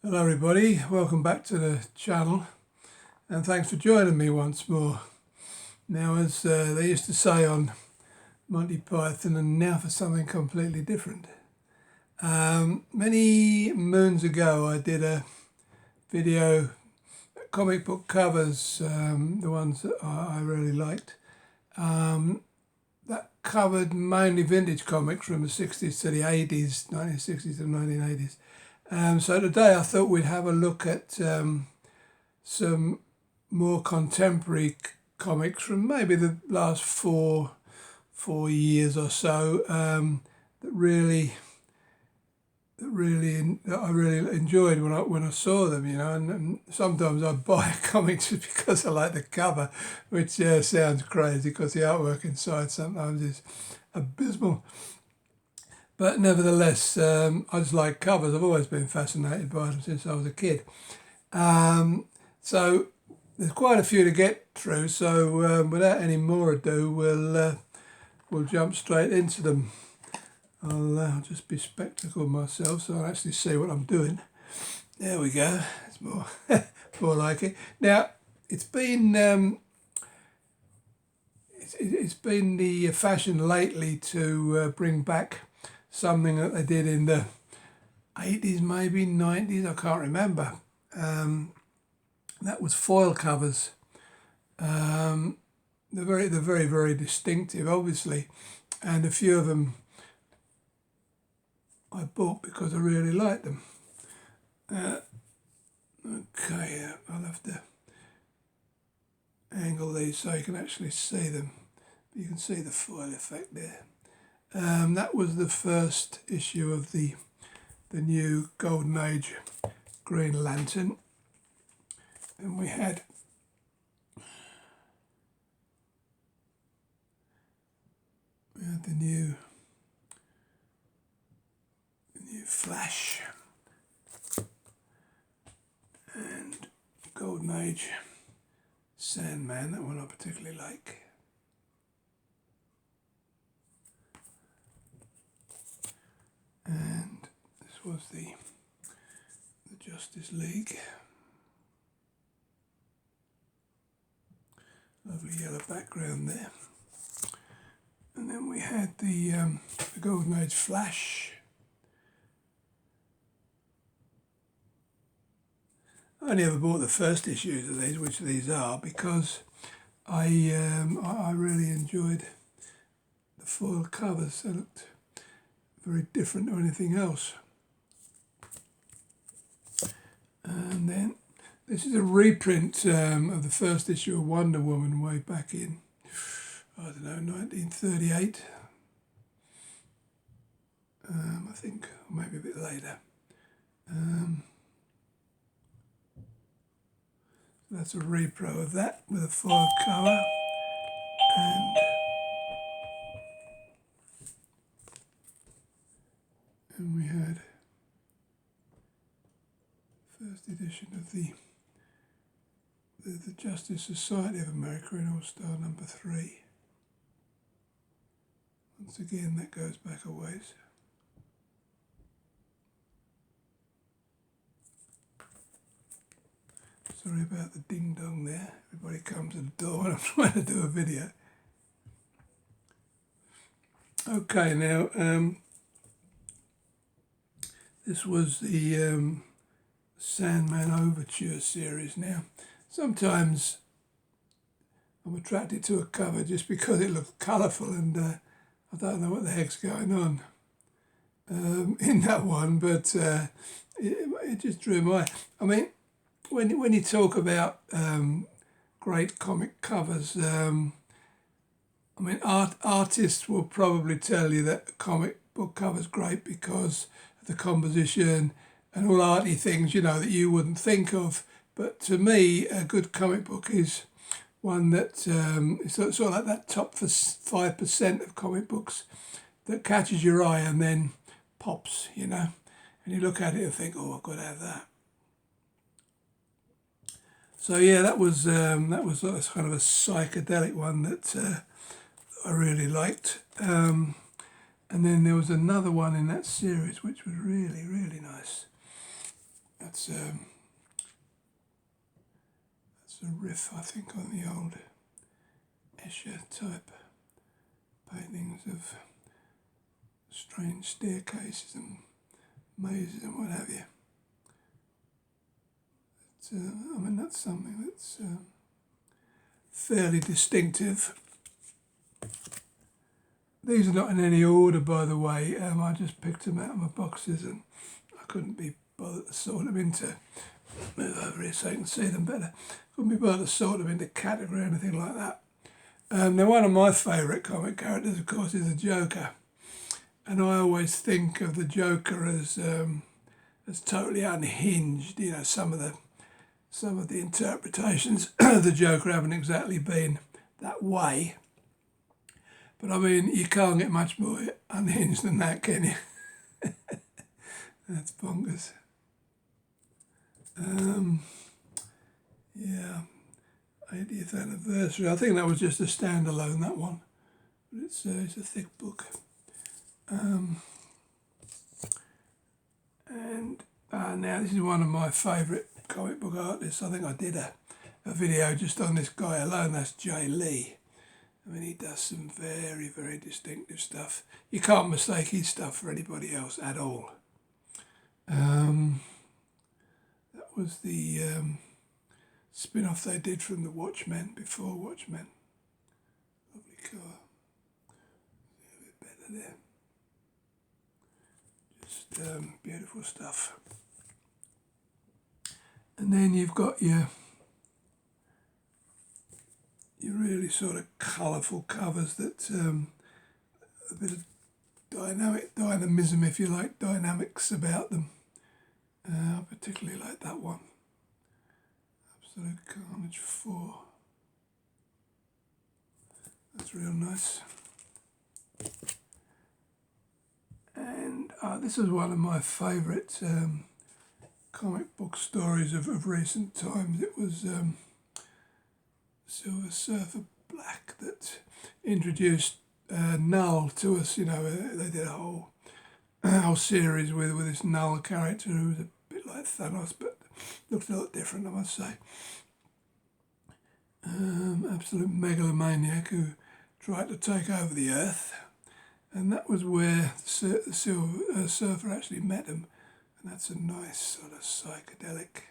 Hello everybody, welcome back to the channel and thanks for joining me once more. Now as they used to say on Monty Python, and now for something completely different. Many moons ago I did a video, comic book covers, the ones that I really liked. That covered mainly vintage comics from the 60s to the 80s, 1960s to 1980s. So today I thought we'd have a look at some more contemporary comics from maybe the last four years or so that I really enjoyed when I saw them, you know. And sometimes I buy a comic just because I like the cover, which sounds crazy because the artwork inside sometimes is abysmal. But nevertheless, I just like covers. I've always been fascinated by them since I was a kid. So there's quite a few to get through. So without any more ado, we'll jump straight into them. I'll just be spectacled myself so I actually see what I'm doing. There we go. It's more more like it. Now it's been it's been the fashion lately to bring back something that they did in the 80s, maybe 90s, I can't remember. That was foil covers. They're very distinctive, obviously, and a few of them I bought because I really liked them. Okay, I'll have to angle these so you can actually see them. You can see the foil effect there. That was the first issue of the new Golden Age Green Lantern, and we had the new Flash and Golden Age Sandman. That one I particularly like. And this was the Justice League. Lovely yellow background there. And then we had the Golden Age Flash. I only ever bought the first issues of these, which these are, because I really enjoyed the foil covers. They looked very different to anything else. And then this is a reprint of the first issue of Wonder Woman way back in, I don't know, 1938. I think, or maybe a bit later. That's a repro of that with a foil cover. And we had first edition of the Justice Society of America in All-Star number 3. Once again, that goes back a ways. Sorry about the ding-dong there. Everybody comes to the door when I'm trying to do a video. Okay, now this was the Sandman Overture series. Now, sometimes I'm attracted to a cover just because it looks colourful, and I don't know what the heck's going on in that one, but it just drew my eye. I mean, when you talk about great comic covers, I mean, artists will probably tell you that a comic book cover's great because of the composition and all arty things, you know, that you wouldn't think of. But to me, a good comic book is one that is sort of like that top 5% of comic books that catches your eye and then pops, you know. And you look at it and think, oh, I've got to have that. So yeah, that was kind of a psychedelic one that I really liked. And then there was another one in that series which was really nice. I'll that's a riff, I think, on the old Escher type paintings of strange staircases and mazes and what have you. I mean, that's something that's fairly distinctive. These are not in any order, by the way. I just picked them out of my boxes and I couldn't be bothered to sort them into, move over here so you can see them better. Couldn't be bothered to sort them into category or anything like that. Now, one of my favourite comic characters, of course, is the Joker. And I always think of the Joker as totally unhinged. You know, some of the interpretations of the Joker haven't exactly been that way. But I mean, you can't get much more unhinged than that, can you? That's bonkers. Yeah, 80th anniversary. I think that was just a standalone, that one. But it's a thick book. And now this is one of my favourite comic book artists. I think I did a video just on this guy alone. That's Jay Lee. I mean, he does some very, very distinctive stuff. You can't mistake his stuff for anybody else at all. That was the spin-off they did from the Watchmen, before Watchmen. Lovely colour. A bit better there. Just beautiful stuff. And then you've got your really sort of colourful covers that a bit of dynamism, if you like, dynamics about them. I particularly like that one. Absolute Carnage 4. That's real nice. And this is one of my favourite comic book stories of recent times. It was Silver Surfer Black that introduced Null to us. You know, they did a whole series with this Null character who was a bit like Thanos, but looked a lot different, I must say. Absolute megalomaniac who tried to take over the Earth, and that was where the Silver Surfer actually met him, and that's a nice sort of psychedelic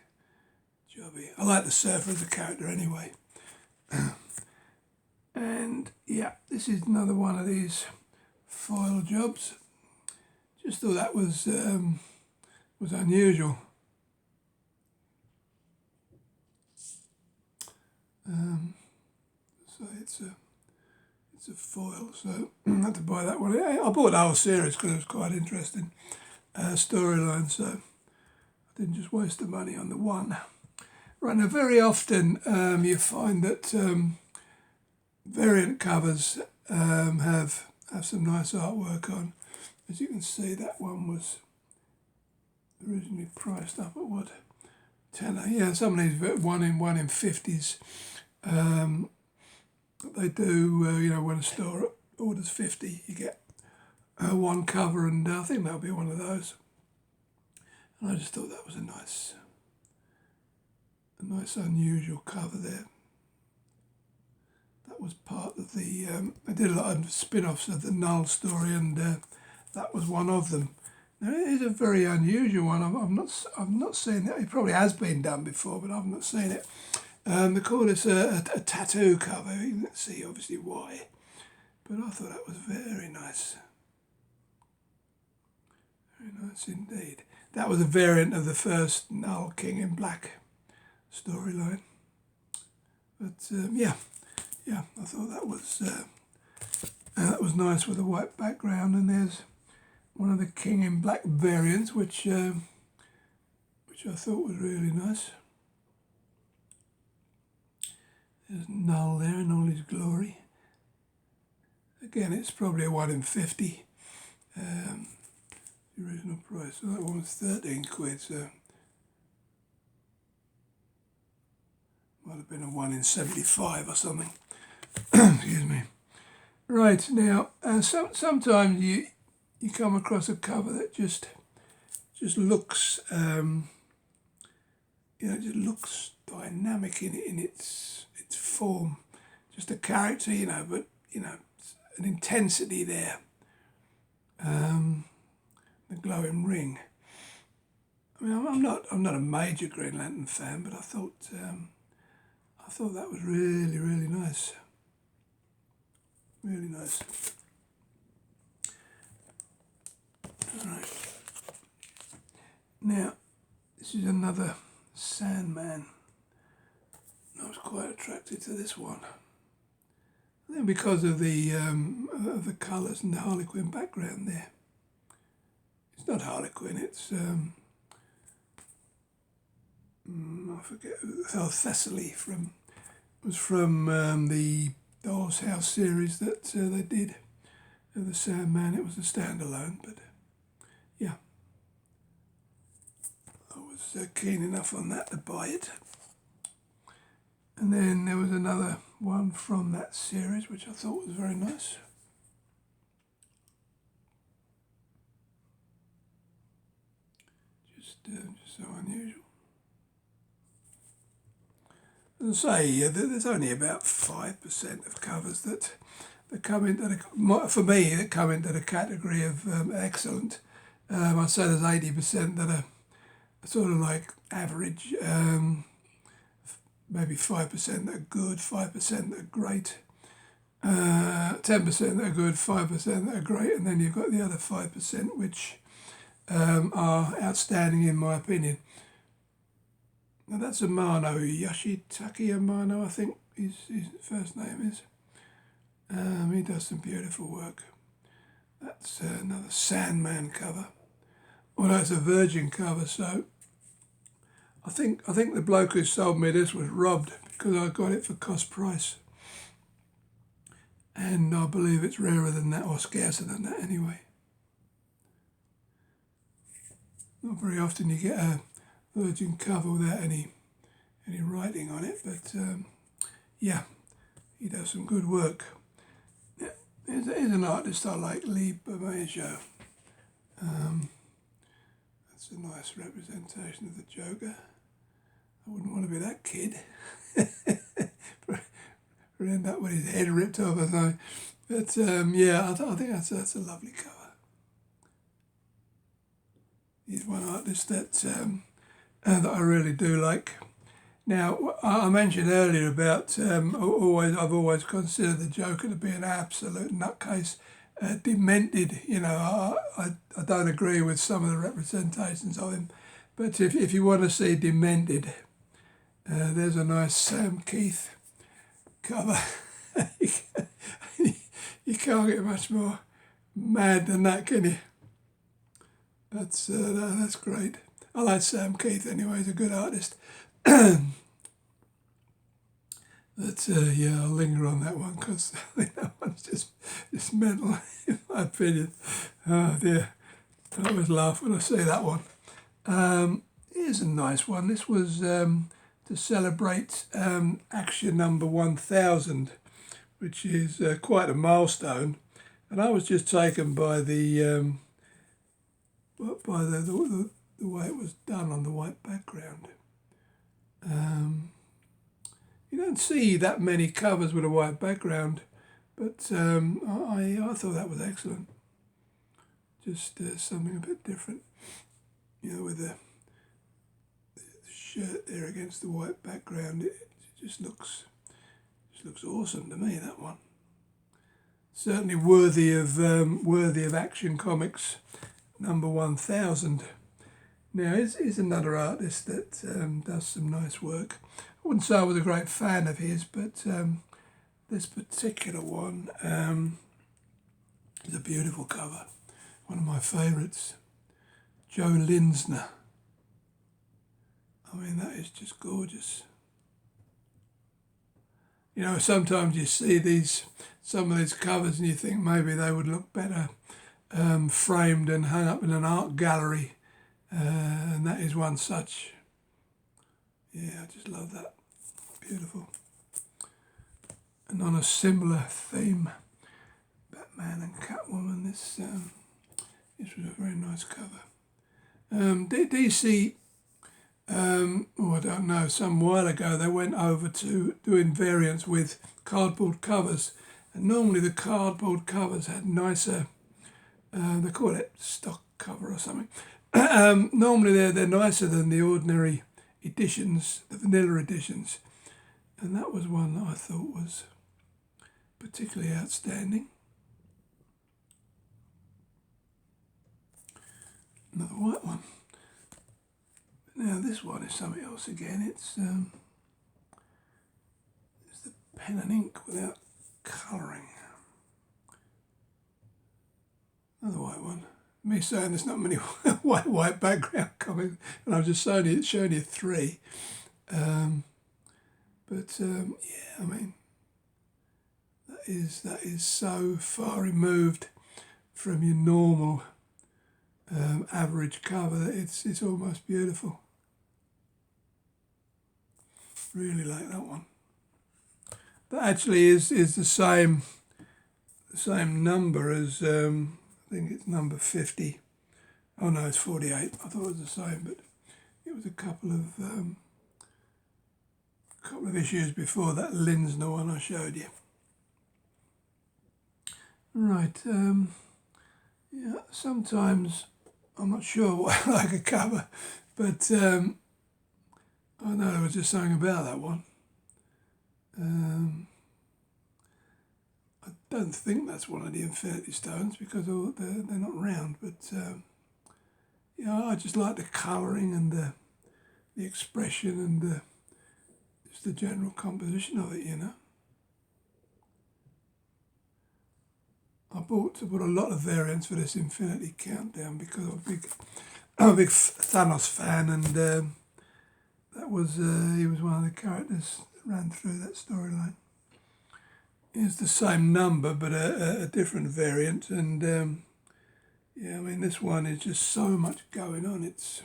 jobby. I like the Surfer as a character anyway. And yeah, this is another one of these foil jobs. Just thought that was unusual. So it's a foil, so I had to buy that one. I bought the whole series because it was quite interesting storyline, so I didn't just waste the money on the one. Right, now very often you find that variant covers have some nice artwork on. As you can see, that one was originally priced up at what, £10? Yeah, some of these one in 50s. They do, you know, when a store orders 50, you get one cover, and I think that'll be one of those. And I just thought that was a nice unusual cover there. That was part of the, I did a lot of spin-offs of the Null story, and that was one of them. Now, it is a very unusual one. I've not seen it. It probably has been done before, but I've not seen it. They call this a tattoo cover. You can see obviously why, but I thought that was very nice. Very nice indeed. That was a variant of the first Null King in Black storyline. But yeah, I thought that was nice with a white background. And there's one of the King in Black variants, which I thought was really nice. There's Null there in all his glory. Again, it's probably a 1 in 50. The original price. So that one was 13 quid, so might have been a 1 in 75 or something. Excuse me. Right, now, sometimes you come across a cover that just looks it just looks dynamic in its form. Just a character, but an intensity there. The glowing ring. I mean, I'm not a major Green Lantern fan, but I thought that was really, really nice. Really nice. All right. Now, this is another Sandman. I was quite attracted to this one. I think because of the colours and the Harlequin background there. It's not Harlequin, it's I forget. Thessaly was from the Doll's House series that they did. The Sandman. It was a standalone, but yeah, I was keen enough on that to buy it. And then there was another one from that series which I thought was very nice. Just so unusual. As I say, there's only about 5% of covers that come into that come into the category of excellent. I'd say there's 80% that are sort of like average. Maybe 5% that are good, 5% that are great, 10% that are good, 5% that are great, and then you've got the other 5% which are outstanding in my opinion. Now that's Amano, Yoshitaka Amano, I think his first name is. He does some beautiful work. That's another Sandman cover. Although it's a Virgin cover, so I think the bloke who sold me this was robbed because I got it for cost price. And I believe it's rarer than that, or scarcer than that anyway. Not very often you get a Virgin cover without any writing on it, but yeah, he does some good work. Yeah, he's an artist I like, Lee Bermejo. That's a nice representation of the Joker. I wouldn't want to be that kid. Or end up with his head ripped off or something. But yeah, I think that's a lovely cover. He's one artist that I really do like. Now, I mentioned earlier about I've always considered the Joker to be an absolute nutcase, demented. I don't agree with some of the representations of him, but if you want to see demented, there's a nice Sam Keith cover. You can't get much more mad than that, can you? That's great. I like Sam Keith anyway. He's a good artist. But yeah, I'll linger on that one because I think that one's just mental in my opinion. Oh dear, I always laugh when I see that one. Here's a nice one. This was to celebrate Action number 1000, which is quite a milestone. And I was just taken by the way it was done on the white background. You don't see that many covers with a white background, but I thought that was excellent. Just something a bit different, with the shirt there against the white background. It just looks awesome to me, that one. Certainly worthy of Action Comics number 1000. Now, he's another artist that does some nice work. I wouldn't say I was a great fan of his, but this particular one is a beautiful cover. One of my favourites, Joe Linsner. I mean, that is just gorgeous. Sometimes you see some of these covers and you think maybe they would look better framed and hung up in an art gallery. And that is one such. Yeah, I just love that. Beautiful. And on a similar theme, Batman and Catwoman, this was a very nice cover. DC I don't know, some while ago they went over to doing variants with cardboard covers, and normally the cardboard covers had nicer, they call it stock cover or something. Normally they're nicer than the ordinary editions, the vanilla editions, and that was one that I thought was particularly outstanding. Another white one. Now this one is something else again. It's the pen and ink without colouring. Another white one. Me saying there's not many white background coming, and I've just shown you 3. Yeah, I mean, that is so far removed from your normal average cover that it's almost beautiful. Really like that one. That actually is the same number as I think it's number 50. Oh no, it's 48. I thought it was the same, but it was a couple of issues before that Linsner one I showed you. Right. Yeah. Sometimes I'm not sure what I like a cover, but I know there was just something about that one. I don't think that's one of the Infinity Stones because they're not round, but yeah, I just like the colouring and the expression and just the general composition of it, you know. I bought a lot of variants for this Infinity Countdown because I'm a big Thanos fan, and that was he was one of the characters that ran through that storyline. It's the same number but a different variant, and yeah, I mean this one is just so much going on. It's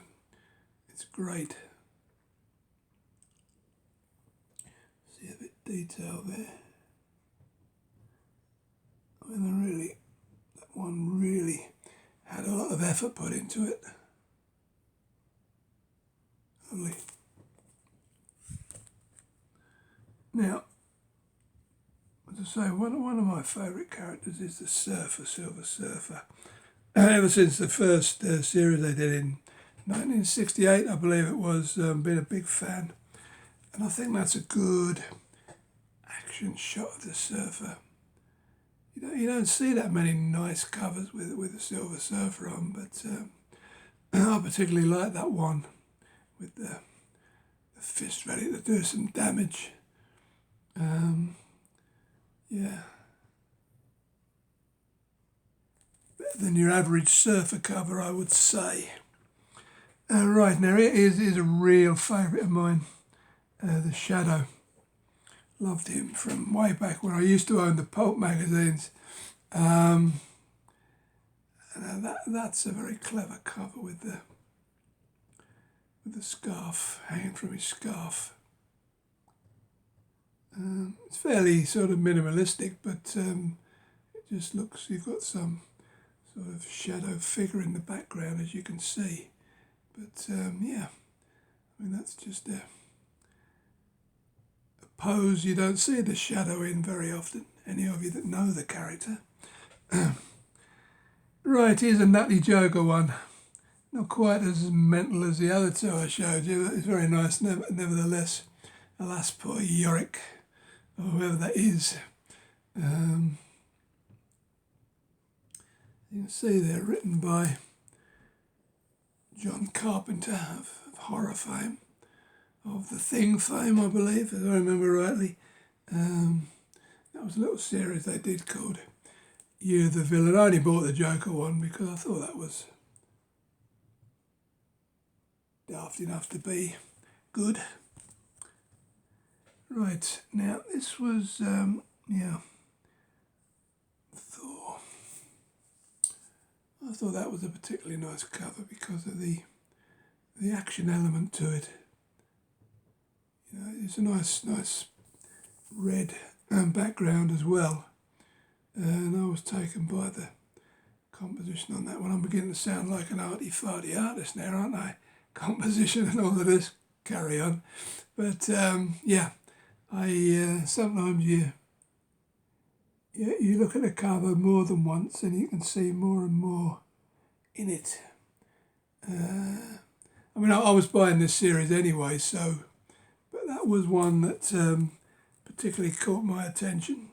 great. See a bit detail there. I mean, that one really had a lot of effort put into it. Lovely. Now, as I say, one of my favourite characters is the Surfer, Silver Surfer. Ever since the first series they did in 1968, I believe it was, been a big fan. And I think that's a good action shot of the Surfer. You don't see that many nice covers with the Silver Surfer on, but I particularly like that one with the fist ready to do some damage. Yeah. Better than your average surfer cover, I would say. Right, now it is a real favourite of mine, the Shadow. Loved him from way back when I used to own the pulp magazines. And that's a very clever cover with the scarf hanging from his scarf. It's fairly sort of minimalistic, but it just looks, you've got some sort of shadow figure in the background, as you can see. But yeah, I mean, that's just a pose you don't see the shadow in very often, any of you that know the character. Right, here's a Nutty Joker one. Not quite as mental as the other two I showed you, but it's very nice nevertheless. Alas, poor Yorick, or whoever that is. You can see they're written by John Carpenter of horror fame, of The Thing fame, I believe, if I remember rightly. That was a little series they did called You're the Villain. I only bought the Joker one because I thought that was daft enough to be good. Right, now this was, yeah, Thor. I thought that was a particularly nice cover because of the action element to it. You know, it's a nice red background as well. And I was taken by the composition on that one. I'm beginning to sound like an arty-farty artist now, aren't I? composition and all of this carry on. But yeah, I sometimes you look at a cover more than once and you can see more and more in it. I mean, I was buying this series anyway, so, but that was one that particularly caught my attention.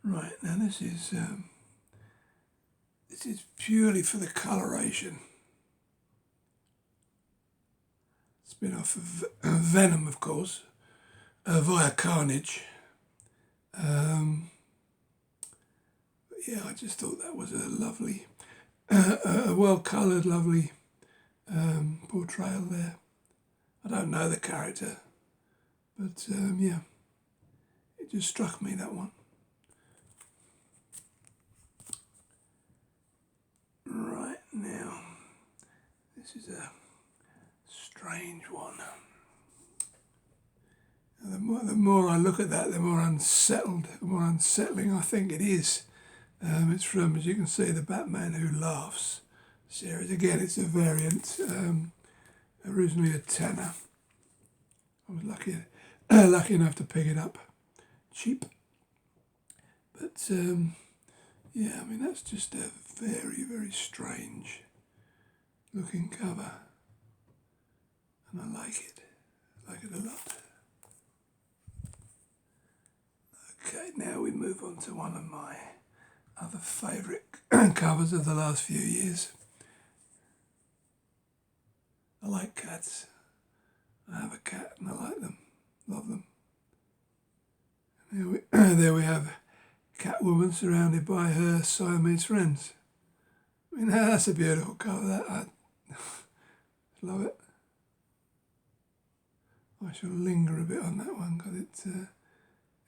Right, now this is purely for the coloration. Spin-off of Venom, of course, via Carnage. Yeah, I just thought that was a lovely, a well-coloured, lovely portrayal there. I don't know the character, but yeah, it just struck me, that one. Right, now, this is a strange one. The more I look at that, the more unsettling I think it is. It's from, as you can see, the Batman Who Laughs series. Again, it's a variant, originally a tenner. I was lucky enough to pick it up cheap. But yeah, I mean, that's just a very, very strange looking cover. And I like it. I like it a lot. Okay, now we move on to one of my other favourite covers of the last few years. I like cats. I have a cat and I like them, love them. And there we have Catwoman surrounded by her Siamese friends. I mean, that's a beautiful cover. I love it. I shall linger a bit on that one because it's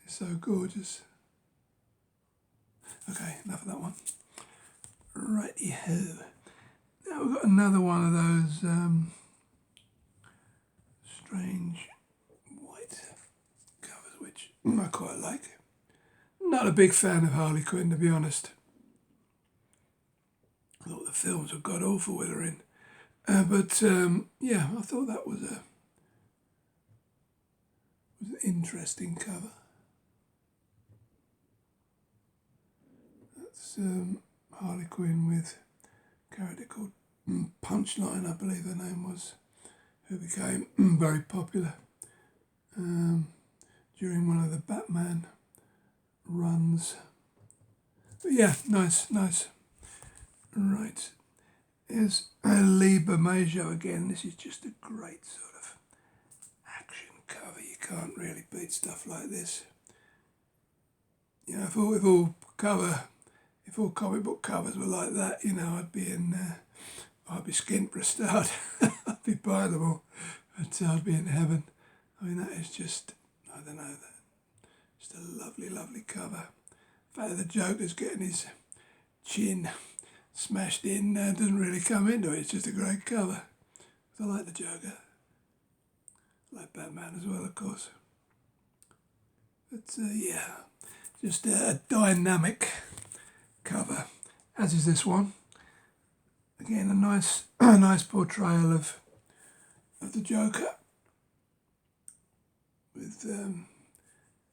so gorgeous. Okay, enough of that one. Righty-ho. Now we've got another one of those strange white covers, which I quite like. Not a big fan of Harley Quinn, to be honest. I thought the films were god awful with her in. But yeah, I thought that was an interesting cover. That's Harley Quinn with a character called Punchline, I believe her name was, who became very popular during one of the Batman runs. But yeah, nice. Right, here's Lee Bermejo again. This is just a great sort of action cover. You can't really beat stuff like this. You know, if all comic book covers were like that, you know, I'd be skint for a start. I'd be buying them all. But I'd be in heaven. I mean, that is just, I don't know, just a lovely, lovely cover. The fact that the Joker's getting his chin smashed in doesn't really come into it. It's just a great cover. I like the Joker. I like Batman as well, of course. But yeah, just a dynamic cover, as is this one. Again, a nice portrayal of the Joker with an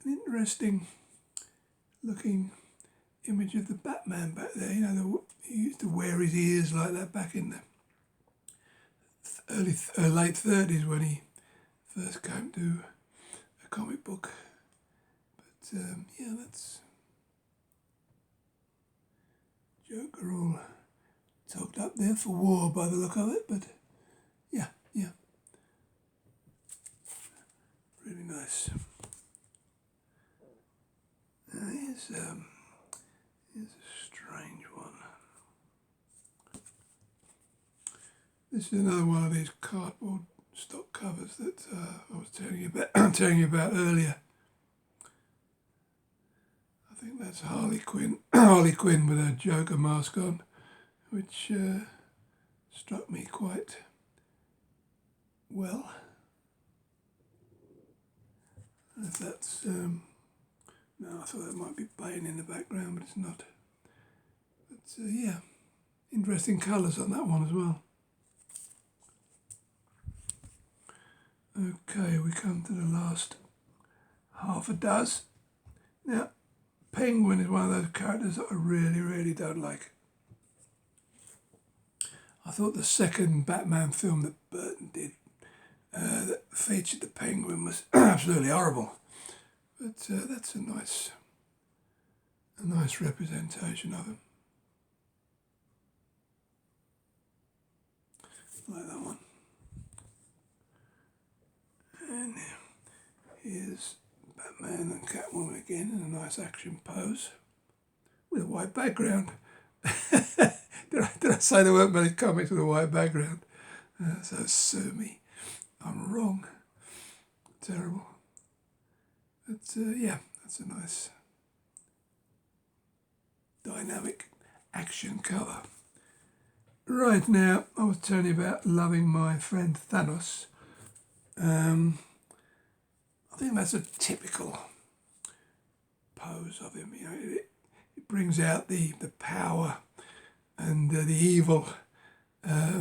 interesting looking image of the Batman back there. You know, he used to wear his ears like that back in the late 30s when he first came to a comic book. But yeah, that's Joker all tucked up there for war by the look of it. But yeah, really nice. Here's a strange one. This is another one of these cardboard stock covers that I was telling you about earlier. I think that's Harley Quinn with her Joker mask on, which struck me quite well. If that's no, I thought that might be Bane in the background, but it's not. But yeah, interesting colours on that one as well. Okay, we come to the last half a dozen. Now, Penguin is one of those characters that I really, really don't like. I thought the second Batman film that Burton did that featured the Penguin was absolutely horrible. But that's a nice representation of him. Like that one. And here's Batman and Catwoman again in a nice action pose with a white background. Did I say there weren't many comics with a white background? So sue me. I'm wrong. Terrible. But yeah, that's a nice dynamic action cover. Right, now, I was telling you about loving my friend Thanos. I think that's a typical pose of him. You know, it brings out the power and the evil that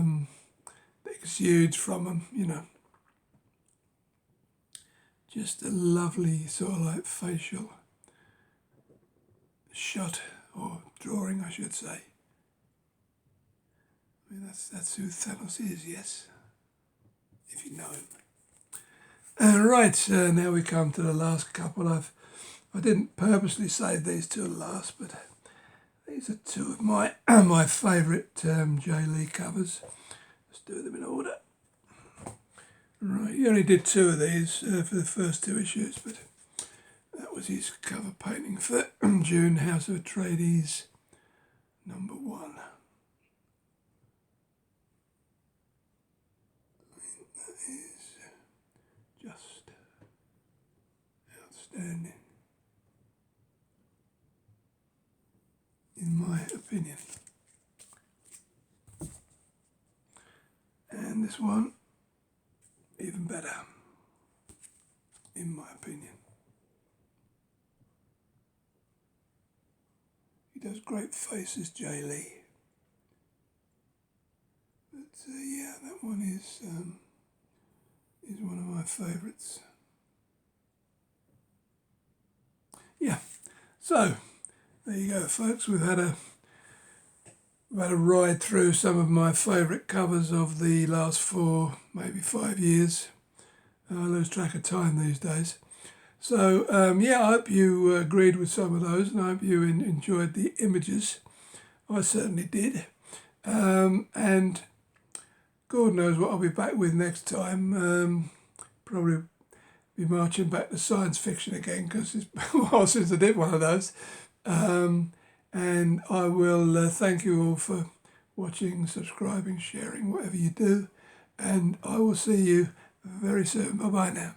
exudes from him, you know. Just a lovely sort of like facial shot, or drawing, I should say. I mean, that's who Thanos is, yes, if you know him. Right, now we come to the last couple. I didn't purposely save these till last, but these are two of my my favourite Jay Lee covers. Let's do them in order. Right, he only did two of these for the first two issues, but that was his cover painting for June House of Atreides #1. That is just outstanding, in my opinion. And this one, even better, in my opinion. He does great faces, Jay Lee. But yeah, that one is one of my favourites. Yeah, so there you go, folks. We've had a ride through some of my favourite covers of the last 4, maybe 5 years. I lose track of time these days. So yeah, I hope you agreed with some of those, and I hope you enjoyed the images. I certainly did. And God knows what I'll be back with next time. Probably be marching back to science fiction again, because it's been a while since I did one of those. And I will thank you all for watching, subscribing, sharing, whatever you do. And I will see you very soon. Bye-bye now.